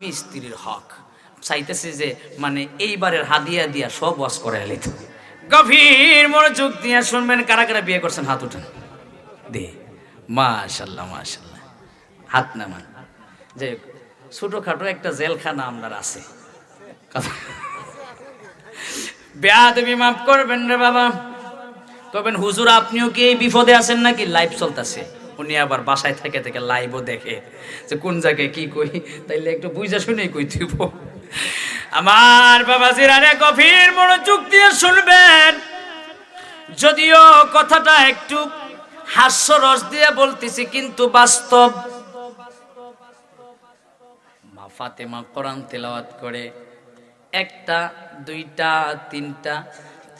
স্ত্রীর হক চাইতেছে যে মানে এইবারের হাদিয়া দিয়া সব ওয়াজ করে এলিত। গভীর মনোযোগ দিয়ে শুনবেন। কারা কারা বিয়ে করছেন হাত উঠান দে। মাশাল্লাহ মাশাল্লাহ, হাত নামান। যে ছোটখাটো একটা জেলখানা আপনার আছে, বেয়াদবি মাফ করবেন রে বাবা। কবেন হুজুর আপনিও কি এই বিপদে আছেন নাকি? লাইভ চলতেছে, উনি আবার বাসায় থেকে থেকে লাইভও দেখে যে কোন জায়গায় কি কই, তাইলে একটু বুঝা শুনেই কই দিব। আমার বাবাজিরা রে, গভীর মনোযোগ দিয়ে শুনবেন। যদিও কথাটা একটু হাস্যরস দিয়ে বলতেছি, কিন্তু বাস্তব। মা ফাতেমা কোরআন তেলাওয়াত করে একটা, দুইটা, তিনটা,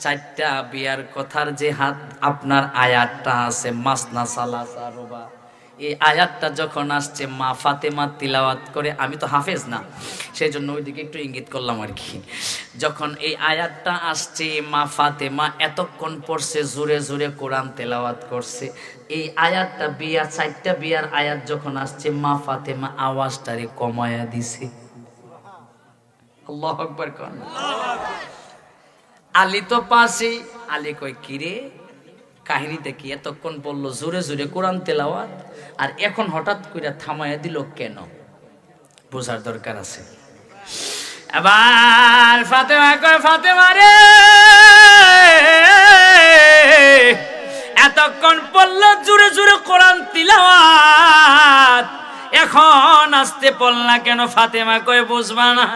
চারটা বিয়ার কথার যে হাত আপনার আয়াতটা আছে মাসনা সালাসা রুবা, এই আয়াতটা যখন আসছে মা ফাতেমা তিলাওয়াত করে, আমি তো হাফেজ না সেই জন্য ওইদিকে একটু ইঙ্গিত করলাম আর কি। যখন এই আয়াতটা আসছে মা ফাতেমা এতক্ষণ পড়ছে, জোরে জোরে কোরআন তেলাওয়াত করছে। এই আয়াতটা বিয়া, চারটা বিয়ার আয়াত যখন আসছে মা ফাতেমা আওয়াজটারে কমায়া দিছে। আল্লাহু আকবার কোন। আলী তো পাশে, আলী কই কিরে কাহিনীতে কি? এতক্ষণ বললো জোরে জোরে কোরআন তেলাওয়াত, আর এখন হঠাৎ করে থামাইয়া দিল কেন? বোঝার দরকার আছে। এবার ফাতেমা কয়, ফাতেমা রে এতক্ষণ পড়লো জোরে জোরে কোরআন তিলাওয়াত, এখন আসতে পড়লা কেন? ফাতেমা কয় বুঝবা না,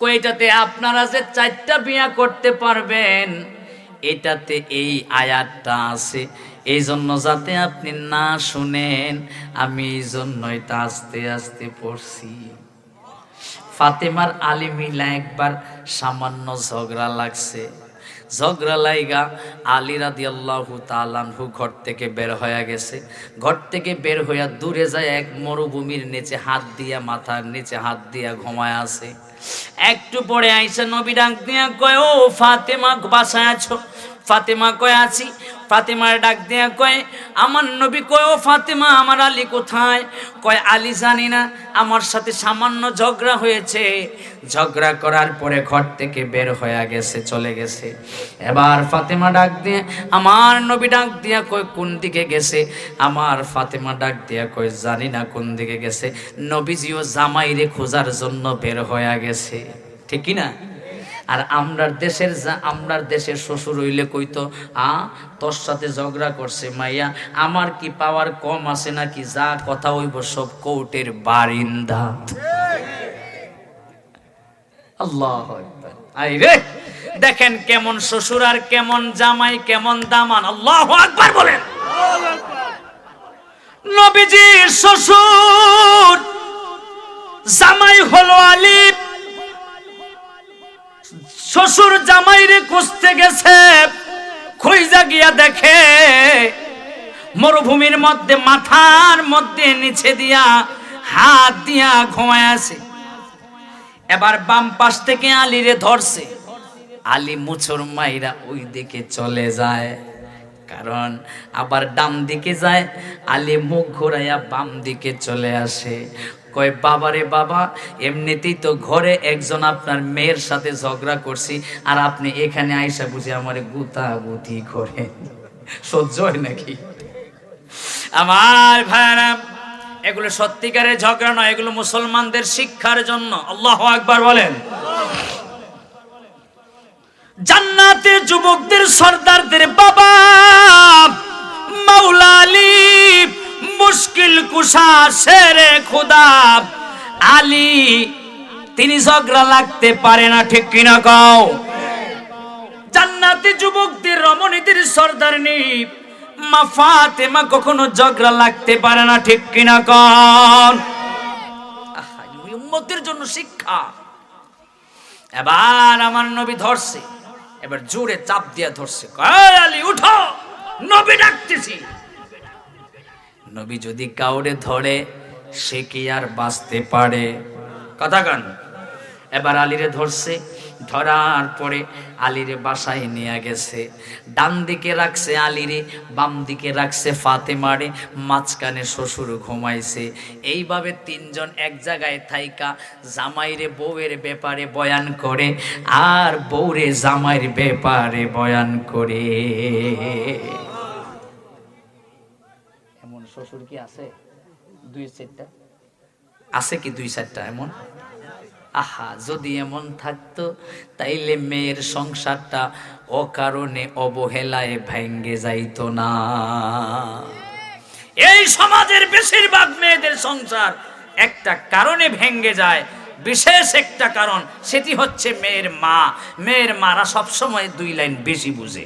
কইটাতে আপনারা যে চারটা বিয়া করতে পারবেন এটাতে এই আয়াতটা আছে, এই জন্য যাতে আপনি না শুনেন আমি এই জন্যই তা আস্তে আস্তে পড়ছি। ফাতেমার আলী মিলা একবার সামান্য ঝগড়া লাগছে, ঝগড়া লাইগা আলী রাদিয়াল্লাহু তাআলা আনহু ঘর থেকে বের হয়ে গেছে। ঘর থেকে বের হইয়া দূরে যায় এক মরুভূমির নিচে হাত দিয়া, মাথার নিচে হাত দিয়া ঘুমায় আছে। একটু পরে আইসা নবী ডাক দিয়া কয়, ও ফাতেমা বাসায় আছো? ফাতেমা কয় আছি। ফাতেমার ডাক দিয়া কয়, আমার নবী। কয় ও ফাতেমা আমার আলী কোথায়? কয় আলী জানি না, আমার সাথে সামান্য ঝগড়া হয়েছে, ঝগড়া করার পরে ঘর থেকে বের হয়ে গেছে, চলে গেছে। এবার ফাতেমা ডাক দিয়ে আমার নবী ডাক দিয়া কয় কোন দিকে গেছে? আমার ফাতেমা ডাক দিয়া কয় জানি না কোন দিকে গেছে, নবীজিও জামাইরে খোঁজার জন্য বের হয়ে গেছে। ঠিক কি না? আর আমরার দেশের শ্বশুর হইলে কইতো, তোর সাথে ঝগড়া করছে মাইয়া, আমার কি পাওয়ার কম আছে নাকি? যা কথা হইব সব কোর্টের বারিন্দা। আল্লাহু আকবার। আইরে দেখেন কেমন শ্বশুর আর কেমন জামাই, কেমন দামান। আল্লাহু আকবার বলেন। নবীজির শ্বশুর জামাই হলো আলী। শ্বশুর জামাইরে খুঁজতে গেছে, খুঁজা গিয়া দেখে মরুভূমির মধ্যে মাথার মধ্যে নিচে দিয়া হাত দিয়া ঘুমায় আছে। এবার বাম পাশ থেকে আলীরে ধরছে, আলী মুছর মাইরা ওই দিকে চলে যায়, কারণ আবার ডান দিকে যায়, আলী মুখ ঘোরাইয়া বাম দিকে চলে আসে। কয় বাবারে বাবা, এমনিতেই তো ঘরে একজন আপনার মেয়ের সাথে ঝগড়া করছি, আর আপনি এখানে আইসা বুঝে আমার গুতাগুতি করে, সহ্য হয় নাকি? আমার ভাইরা, এগুলো সত্যিকারের ঝগড়া নয়, এগুলো মুসলমানদের শিক্ষার জন্য। আল্লাহু আকবার বলেন। জান্নাতের যুবকদের সর্দারদের বাবা মাওলা আলী, মুশকিল কুশা শেরে খুদা আলী, তিনি ঝগড়া লাগতে পারে না। ঠিক কিনা কও? জান্নাতি যুবকদের রমণীদের সর্দারনি মা ফাতেমা কখনো ঝগড়া লাগতে পারে না। ঠিক কিনা কও? উম্মতের জন্য শিক্ষা। এবার আমার নবী ধরছে, এবার জোরে চাপ দিয়া ধরছে, কয় আলী উঠো, নবী ডাকতেছি। নবী যদি কাউরে ধরে সে কি আর বাঁচতে পারে? কথা কান। এবার আলীরে ধরছে, ধরার পরে আলীরে বাসায় নিয়ে গেছে। ডান দিকে রাখছে আলীরে, বাম দিকে রাখছে ফাতেমারে, মাঝখানে শ্বশুর ঘুমাইছে। এইভাবে তিনজন এক জায়গায় থাইকা জামাইরে বউয়ের ব্যাপারে বয়ান করে, আর বউরে জামাইয়ের ব্যাপারে বয়ান করে। এমন শ্বশুর কি আছে? দুই চারটা আছে কি? দুই চারটা এমন? আহা, যদি এমন থাকতো তাইলে মেয়ের সংসারটা অকারণে অবহেলায় ভেঙ্গে যাইতো না। এই সমাজের বেশিরভাগ মেয়েদের সংসার একটা কারণে ভেঙ্গে যায়, বিশেষ একটা কারণ, সেটি হচ্ছে মেয়ের মা। মেয়ের মারা সবসময় দুই লাইন বেশি বুঝে।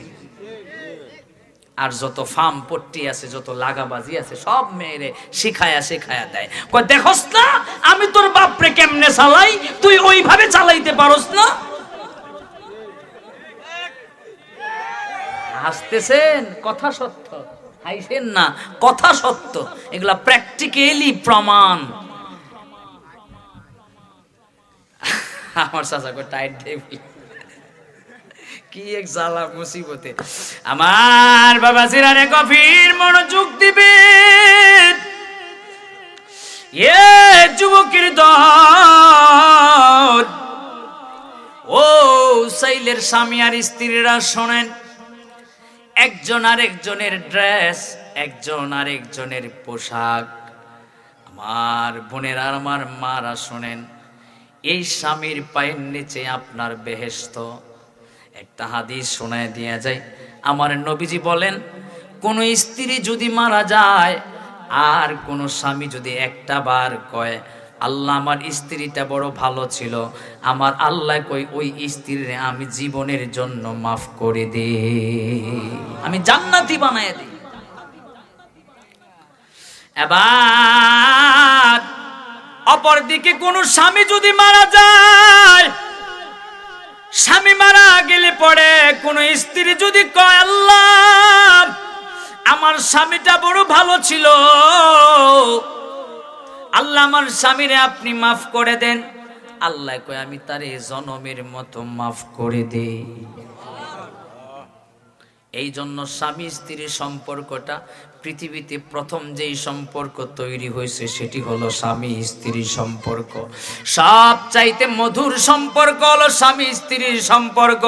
আর যত ফার্ম পট্টি আছে, যত লাগাবাজি আছে, সব মেয়েরে শিখায়া দেয়। কই দেখোস না আমি তোর বাপরে কেমনে চালাই, তুই ওইভাবে চালাইতে পারোস না। হাসতেছেন, কথা সত্য, হাইছেন না, কথা সত্য। এগুলা প্র্যাকটিক্যালি প্রমাণ। আমার চাচা কই টাইট দেবি, কি এক জ্বালা মুসিবতে। আমার বাবা জিরারে গভীর মনোযোগ দিবে। এ যুবকের দল, ও সাইলের স্বামী আর স্ত্রীরা শোনেন, একজন আরেকজনের ড্রেস, একজন আরেকজনের পোশাক। আমার বোনের আর আমার মারা শোনেন, এই স্বামীর পায়ের নিচে আপনার বেহেশত। একটা হাদিস শোনায় দিয়া যায়, আমার নবীজি বলেন, কোন স্ত্রী যদি মারা যায় আর কোন স্বামী যদি একটা বার কয়, আল্লাহ আমার স্ত্রীটা বড় ভালো ছিল, আমার আল্লাহ কই ওই স্ত্রীরে আমি জীবনের জন্য মাফ করে দে, আমি জান্নাতি বানায় দিই। এবার অপরদিকে কোন স্বামী যদি মারা যায়, স্বামী মারা গেলে পরে কোন স্ত্রী যদি কয়, আল্লাহ আমার স্বামীটা বড় ভালো ছিল, আল্লাহ আমার স্বামীরে আপনি মাফ করে দেন, আল্লাহ কয় আমি তারে জনমের মতো মাফ করে দেই। এই জন্য স্বামী স্ত্রীর সম্পর্কটা পৃথিবীতে প্রথম যেই সম্পর্ক তৈরি হয়েছে সেটি হলো স্বামী স্ত্রীর সম্পর্ক। সবচাইতে মধুর সম্পর্ক হলো স্বামী স্ত্রীর সম্পর্ক।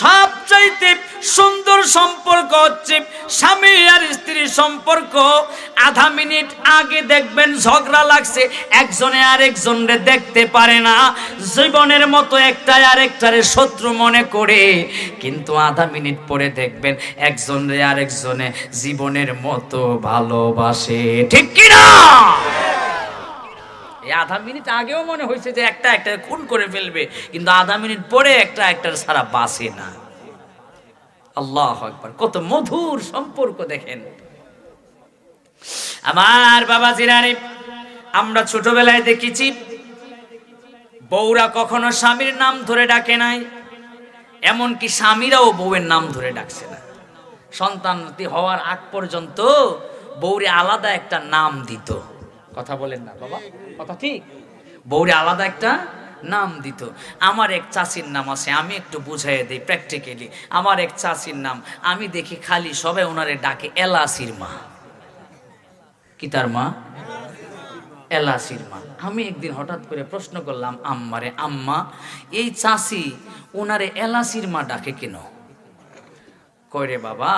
সবচাইতে সুন্দর সম্পর্ক হচ্ছে স্বামী আর স্ত্রীর সম্পর্ক। আধা মিনিট আগে দেখবেন ঝগড়া লাগছে, একজনে আরেকজনরে দেখতে পারে না, জীবনের মতো একটা আরেকটারে শত্রু মনে করে, কিন্তু আধা মিনিট পরে দেখবেন একজনে আরেকজনে জীবনের মতো ভালোবাসে। ঠিক কি না? এই আধা মিনিট আগেও মনে হয়েছে যে একটা একটা খুন করে ফেলবে, কিন্তু আধা মিনিট পরে একটা একটার সারা বাসে না। আল্লাহু আকবার, কত মধুর সম্পর্ক দেখেন। আমার বাবা জিরানি, আমরা ছোটবেলায় দেখেছি বউরা কখনো স্বামীর নাম ধরে ডাকে নাই, এমনকি স্বামীরাও বউয়ের নাম ধরে ডাকছে না। সন্তানতি হওয়ার আগ পর্যন্ত বউরে আলাদা একটা নাম দিত। কথা বলেন না বাবা, কথা ঠিক। বউরে আলাদা একটা নাম দিত। আমার এক চাচির নাম আছে, আমি একটু বুঝাইয়া দিই প্র্যাকটিক্যালি। আমার এক চাচির নাম, আমি দেখি খালি সবাই ওনারে ডাকে এলাসির মা। কি তার মা? এলাসির মা। আমি একদিন হঠাৎ করে প্রশ্ন করলাম আম্মারে, আম্মা এই চাচি ওনারে এলাসির মা ডাকে কেন? কইরে বাবা,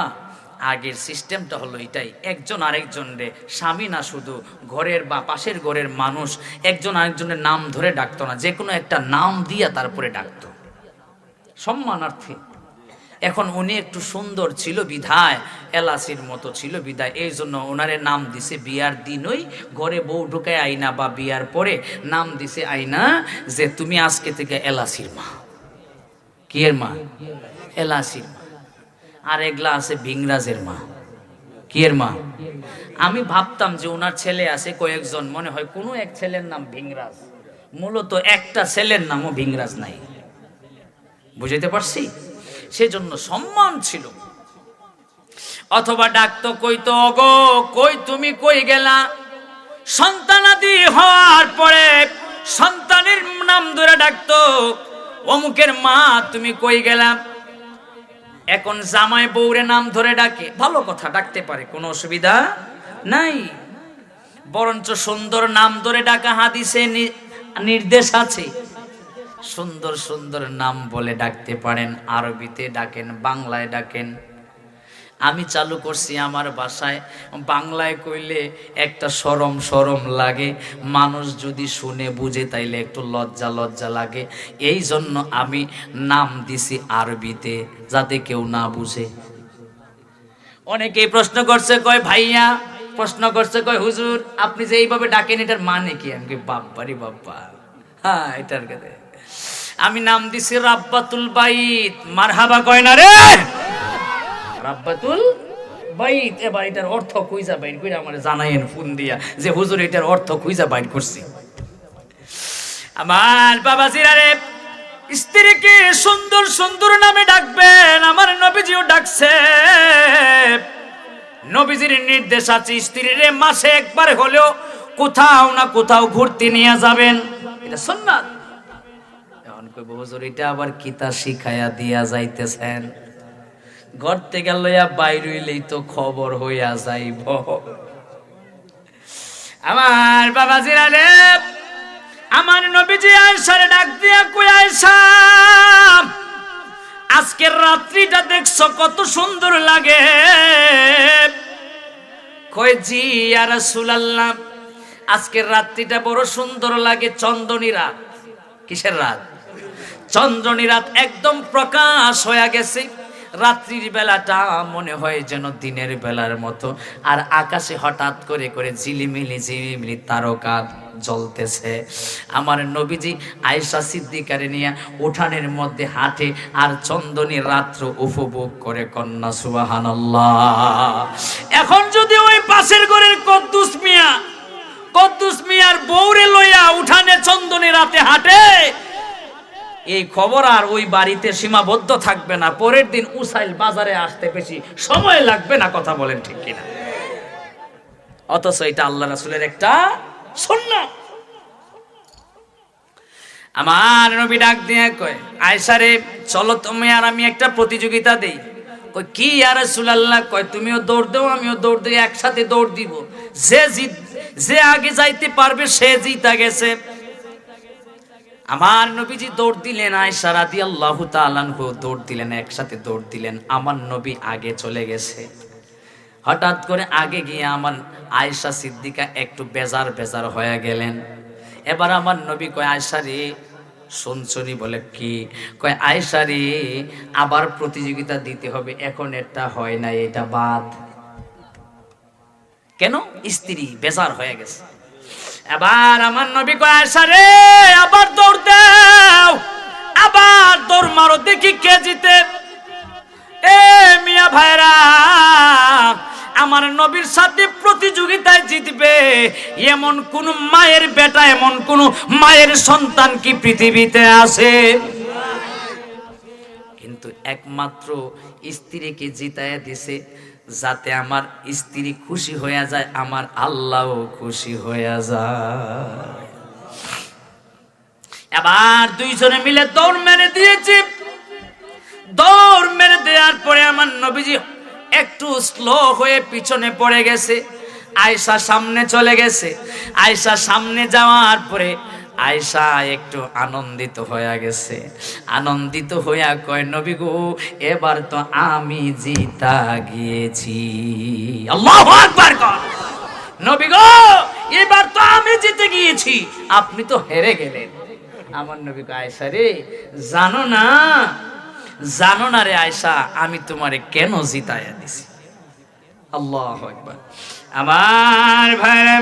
আগের সিস্টেমটা হলো এটাই, একজন আরেকজনের স্বামী না, শুধু ঘরের বা পাশের ঘরের মানুষ একজন আরেকজনের নাম ধরে ডাকতো না, যে কোনো একটা নাম দিয়া তারপরে ডাকতো সম্মানার্থে। এখন উনি একটু সুন্দর ছিল বিধায়, এলাসির মতো ছিল বিধায়, এই জন্য ওনারে নাম দিছে বিয়ার দিনই ঘরে বউ ঢুকায় আইনা বা বিয়ার পরে নাম দিছে আইনা যে তুমি আজকে থেকে এলাসির মা। কি এর মা? এলাসির মা। আর এগুলা আছে ভিংরাজের মা। কি এর মা? আমি ভাবতাম যে ওনার ছেলে আছে কয়েকজন, মনে হয় কোনো এক ছেলের নাম ভিংরাজ, মূলত একটা ছেলের নামও ভিংরাজ নাই। বুঝাইতে পারছি? সেজন্য সম্মান ছিল। অথবা ডাকতো, কইতো ওগো কই তুমি কই গেলা। সন্তানাদি হওয়ার পরে সন্তানের নাম ধরে ডাকতো, অমুকের মা তুমি কই গেলাম। এখন জামাই বউরে নাম ধরে ডাকে, ভালো কথা, ডাকতে পারে, কোনো অসুবিধা নাই। বরঞ্চ সুন্দর নাম ধরে ডাকা হাদিসে নির্দেশ আছে। সুন্দর সুন্দর নাম বলে ডাকতে পারেন, আরবিতে ডাকেন, বাংলায় ডাকেন। আমি চালু করছি আমার বাসায়, বাংলায় কইলে একটা শরম শরম লাগে, মানুষ যদি শুনে বুঝে তাইলে একটু লজ্জা লজ্জা লাগে। এই জন্য আমি নাম দিছি আরবিতে, যাতে কেউ না বুঝে। অনেকেই প্রশ্ন করছে, কয় ভাইয়া প্রশ্ন করছে, কয় হুজুর আপনি যে এইভাবে ডাকেন এটার মানে কি? আমি বাপ্পারি বাপ্পা, হ্যাঁ এটার কথা আমি নাম দিছি রাব্বাতুল বাইত। মারহাবা কয় না রে? রাব্বাতুল বাইত। এবার এটার অর্থ কইজা বাইর কইরা আমারে জানাইন ফোন দিয়া যে হুজুর এটার অর্থ কইজা বাইর করছি। আমার বাবাজিরা রে, স্ত্রীকে সুন্দর সুন্দর নামে ডাকবেন, আমার নবীজিও ডাকছে। নবীজির নির্দেশ আছে স্ত্রীরে মাসে একবার হলেও কোথাও না কোথাও ঘুরতে নিয়ে যাবেন, এটা সুন্নাত। এখন কইব হুজুর এটা আবার কিতা শিখায়া দিয়া যাইতেছেন? ঘর থেকে লইয়া বাইর হইলেই তো খবর হইয়া যাইব। আমার বাবাজিরা রে, আমার নবীজি আয়েশারে ডাক দিয়া কই, আয়েশা আজকের রাত্রিটা দেখছো কত সুন্দর লাগে? কই জি ইয়া রাসূলুল্লাহ, আজকের রাত্রিটা বড় সুন্দর লাগে। চন্দ্রনী রাত। কিসের রাত? চন্দ্রনী রাত। একদম প্রকাশ হয়ে গেছে। রাত্রির বেলাটা মনে হয় যেন দিনের বেলার মতো, আর আকাশে হঠাৎ করে করে ঝিলিমিলি ঝিলিমিলি তারকা জ্বলতেছে। আমার নবীজি আয়েশা সিদ্দিকারে নিয়ে উঠানের মধ্যে হাঁটে আর চন্দনী রাত্র উপভোগ করে। কন্যা সুবহানাল্লাহ। এখন যদি ওই পাশের ঘরের কদ্দুস মিয়ার বউরে লইয়া উঠানে চন্দনী রাতে হাঁটে, এই খবর আর ওই বাড়িতে সীমাবদ্ধ থাকবে না, পরের দিন উসাইল বাজারে আসতে বেশি সময় লাগবে না। কথা বলেন ঠিক কিনা? অথচ এটা আল্লাহ রাসূলের একটা সুন্নাত। আমার নবী ডাক দিয়ে কয়, আয়েশা রে চলো তুমি আর আমি একটা প্রতিযোগিতা দেই। কই কি ইয়া রাসূলুল্লাহ? কয় তুমিও দৌড় দাও আমিও দৌড় দিই, একসাথে দৌড় দিব। যে আগে যাইতে পারবে সে জিতা গেছে। আমার নবীজি দৌড় দিলেন, আয়েশা রাদিয়াল্লাহু তাআলা আনহা দৌড় দিলেন, একসাথে দৌড় দিলেন। আমার নবী আগে চলে গেছে। হঠাৎ করে আগে গিয়ে আমার আয়েশা সিদ্দিকা একটু বেজার বেজার হয়ে গেলেন। এবার আমার নবী কয়, আয়েশা রে শুনছনি? বলে কি? কয় আয়েশা রে আবার প্রতিযোগিতা দিতে হবে, এখন এটা হয় না, এটা বাদ। কেন? স্ত্রী বেজার হয়ে গেছে। এবার আমার নবী কয়, আয়েশা রে আবার দৌড় দাও, আবার দৌড় মারো, দেখি কে জিতে। এ মিয়া ভাইরা, আমার নবীর সাথে প্রতিযোগিতায় জিতবে এমন কোন মায়ের বেটা, এমন কোন মায়ের সন্তান কি পৃথিবীতে আছে? কিন্তু একমাত্র স্ত্রীকে জিতায়া দিছে, যাতে আমার স্ত্রী খুশি হয়ে যায়, আমার আল্লাহও খুশি হয়ে যায়। এবার দুইজনে মিলে দৌড় মেরে দিয়েছে। দৌড় মেরে দেওয়ার পরে আমার নবীজি একটু স্লো হয়ে পিছনে পড়ে গেছে, আয়েশা সামনে চলে গেছে। আয়েশা সামনে যাওয়ার পরে আয়েশা একটু আনন্দিত হয়ে গেছে। আনন্দিত হইয়া কয়, নবী গো এবার তো আমি জিতা গিয়েছি। আল্লাহু আকবার কর। নবী গো এবার তো আমি জিতে গিয়েছি, আপনি তো হেরে গেলেন। আমার নবী কয়, আয়েশা রে জানো না রে আয়েশা, আমি তোমারে কেন জিতাইয়া দিছি। আল্লাহু আকবার। আমার ভাইরা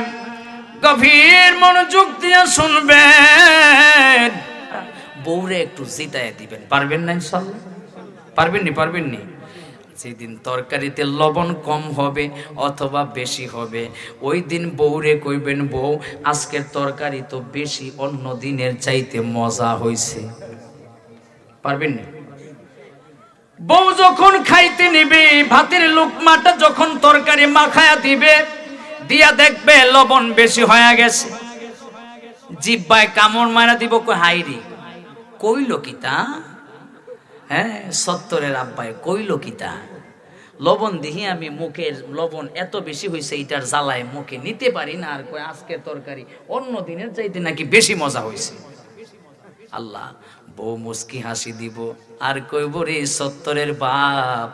গভীর মনোযোগ দিয়ে শুনবেন, বউরে একটু জিতাইয়া দিবেন। পারবেন না ইনশাআল্লাহ? পারবেন নি? যেদিন তরকারিতে লবণ কম হবে অথবা বেশি হবে, ওই দিন বউরে কইবেন, বউ আজকের তরকারি তো বেশি, অন্য দিনের চাইতে মজা হইছে। পারবেন না? বউ যখন খাইতে নিবে, ভাতের লোকমাটা যখন তরকারি মাখায়া দিবে, দিয়া দেখবে লবণ বেশি হয়ে গেছে, জিহ্বায় কামড় মারা দিব, কই হাইরি কইল কিতা, হ্যাঁ সত্তরের আব্বায় কইল কিতা, লবণ দিহি আমি মুখের লবণ এত বেশি হয়েছে এটার জ্বালায় মুখে নিতে পারি না, আর কয় আজকের তরকারি অন্য দিনের চাইতে নাকি বেশি মজা হয়েছে। আল্লাহ, বউ মুস্কি হাসি দিব আর কইব রে সত্তরের বাপ,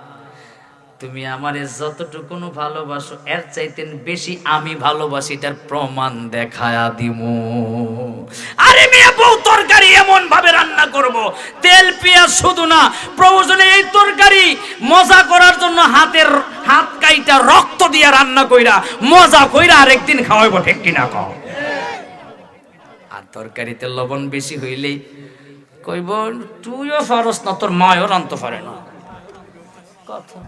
তুমি আমারে যতটুকু ভালোবাসো এর চাইতেন বেশি আমি ভালোবাসি, এটার প্রমাণ দেখায়া দিমু। আরে মেয়ে, বউ তরকারি এমন ভাবে রান্না করব, তেল পেঁয়াজ শুধু না, প্রয়োজনে এই তরকারি মজা করার জন্য হাত কাইটা রক্ত দিয়া রান্না কইরা মজা কইরা আরেকদিন খাওয়াইব, ঠিক কিনা কও? আর তরকারিতে লবণ বেশি হইলেই কইব তুইও পারস না, তোর মায়ও রান্তে পারে না। কথা,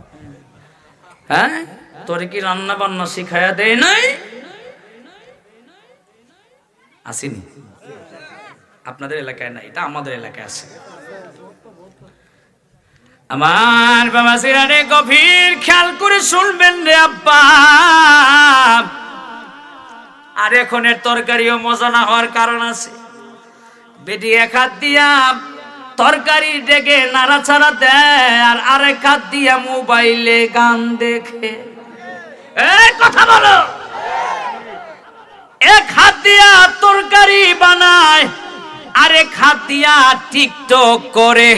হ্যাঁ, তোরে কি রান্না বান্না শিখাইয়া দেয় নাই? আসেনি? আপনাদের এলাকায় নাই, এটা আমাদের এলাকায় আছে। আমার বাবা সিরারে গভীর খেয়াল করে শুনবেন রে আব্বা, আর এখনের তরকারিও মজা না হওয়ার কারণ আছে। বেটি এক হাত দিয়া তরকারি ডেকে নাড়াচাড়া দেয় আর আরেক হাত দিয়া মোবাইলে গান দেখে। কথা বলো। এক হাত দিয়া তরকারি বানায়, আরেক হাত দিয়া টিকটক করে।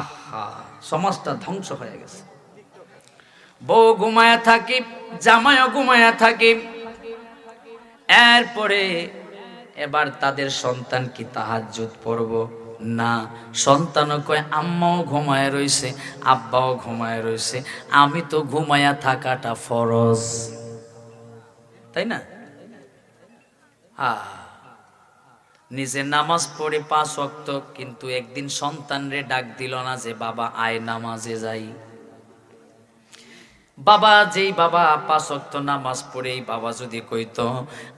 আহা, সমাজটা ধ্বংস হয়ে গেছে। বউ ঘুমায়া থাকি, জামাইও ঘুমায়া থাকি, এরপরে এবার তাদের সন্তান কি তাহাজ্জুদ পড়ব না? সন্তানও কয় আম্মাও ঘুমায় রইছে, আব্বাও ঘুমায় রইছে, আমি তো ঘুমায়া থাকাটা ফরজ, তাই না? নিজে নামাজ পড়ে 5 ওয়াক্ত, কিন্তু একদিন সন্তানরে ডাক দিল না যে বাবা আয় নামাজে যাই। বাবা, যেই বাবা 5 ওয়াক্ত নামাজ পড়েই বাবা যদি কইতো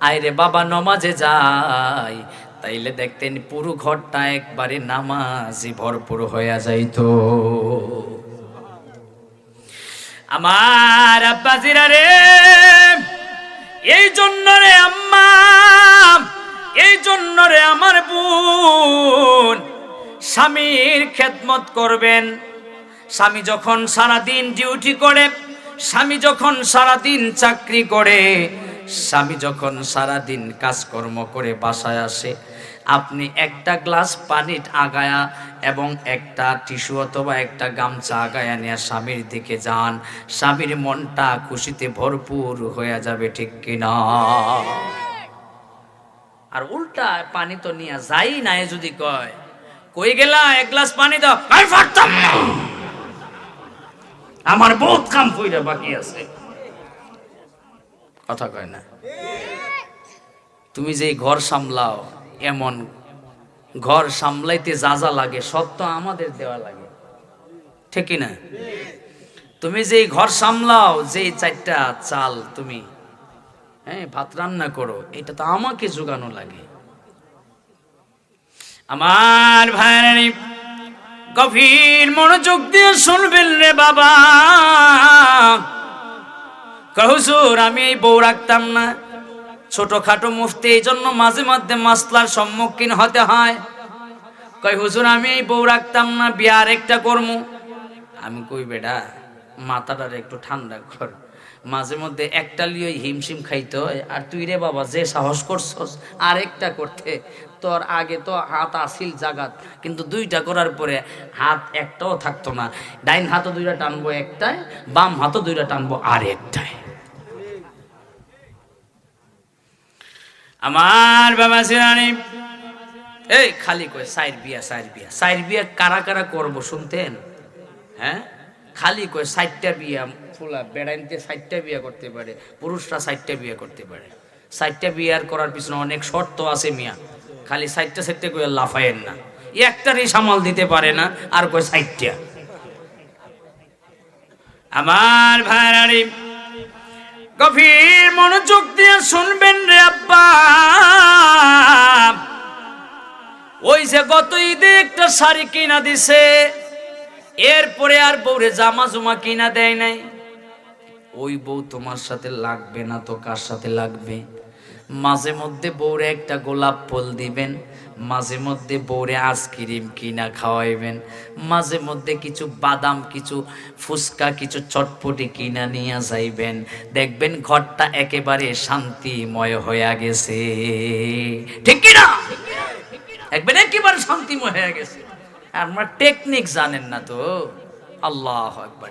আয় রে বাবা নামাজে যাই, তাইলে দেখতেন পুরো ঘরটা একবারে নামাজি ভরপুর হইয়া যাইতো। আমার আব্বাজিরা রে, এই জন্য রে আম্মা, এই জন্য রে আমার বোন, স্বামীর খেদমত করবেন। স্বামী যখন সারাদিন ডিউটি করে, স্বামী যখন সারাদিন চাকরি করে, স্বামী যখন সারাদিন কাজকর্ম করে বাসায় আসে, আপনি একটা গ্লাস পানি আগায়া এবং একটা টিস্যু অথবা একটা গামছা আগায়া নিয়ে স্বামীর দিকে যান, স্বামীর মনটা খুশিতে ভরপুর হয়ে যাবে, ঠিক কিনা? আর উল্টা পানি তো নিয়ে যাই না, যদি কয় কই গেলা 1 গ্লাস পানি দাও, আমি পারতাম না, আমার বহুত কাম কইরা বাকি আছে, কথা কয় না? তুমি যে ঘর সামলাও, এমন ঘর সামলাইতে যা যা লাগে সব তো আমাদের দেওয়া লাগে, ঠিক না? তুমি যে ঘর সামলাও, যে 4টা চাল তুমি ভাত রান্না করো, এটা তো আমাকে জোগানো লাগে। আমার ভাইরানি, গভীর মনোযোগ দিয়ে শুনবেন রে বাবা। হুজুর, আমি এই বউ রাখতাম না, ছোটখাটো মুফতি, এই জন্য মাঝে মধ্যে মাসলার সম্মুখীন হতে হয়। কই হুজুর, আমি এই বউ রাখতাম না, বিয়ে আরেকটা করমু। আমি কই বেটা, মাথাটার একটু ঠান্ডা কর, মাঝে মধ্যে একটা লিয়ে হিমশিম খাইতে হয়, আর তুই রে বাবা যে সাহস করছস আরেকটা করতে, তোর আগে তো হাত আসিল জাগাত, কিন্তু 2টা করার পরে হাত একটাও থাকতো না। ডাইন হাতও 2টা টানবো একটায়, বাম হাতও 2টা টানবো আর একটায়। আমার বাবা সিরানি, এই খালি কয় সাইর বিয়া, সাইর বিয়া, সাইর বিয়া কারা কারা করবো শুনতেন? হ্যাঁ, খালি কয় 60টা বিয়া, ফুলা বেড়াইতে 60টা বিয়া করতে পারে, পুরুষরা 60টা বিয়া করতে পারে। 60টা বিয়ার করার পিছনে অনেক শর্ত আছে মিয়া, খালি 60টা কয়ে লাফায়েন না, একটারই সামাল দিতে পারে না আর কয় 60টা। আমার ভাইরানি, গভীর মনোযোগ দিয়ে শুনবেন রে আব্বা। ওই যে গত ঈদে একটা শাড়ি কিনা দিছে, এরপরে আর বউরে জামা জুমা কিনা দেয় নাই। ওই বউ তোমার সাথে লাগবে না তো কার সাথে লাগবে? মাঝে মধ্যে বউরে একটা গোলাপ ফুল দিবেন, মাঝে মধ্যে বউরে আইসক্রিম কিনা খাওয়াইবেন, মাঝে মধ্যে কিছু বাদাম, কিছু ফুচকা, কিছু চটপটি কিনা নিয়ে যাইবেন। দেখবেন ঘরটা একেবারে শান্তিময় হয়ে গেছে। ঠিক কিনা? একবার একেবারে শান্তিময় হয়ে গেছে। আপনার টেকনিক জানেন না তো। আল্লাহু আকবার।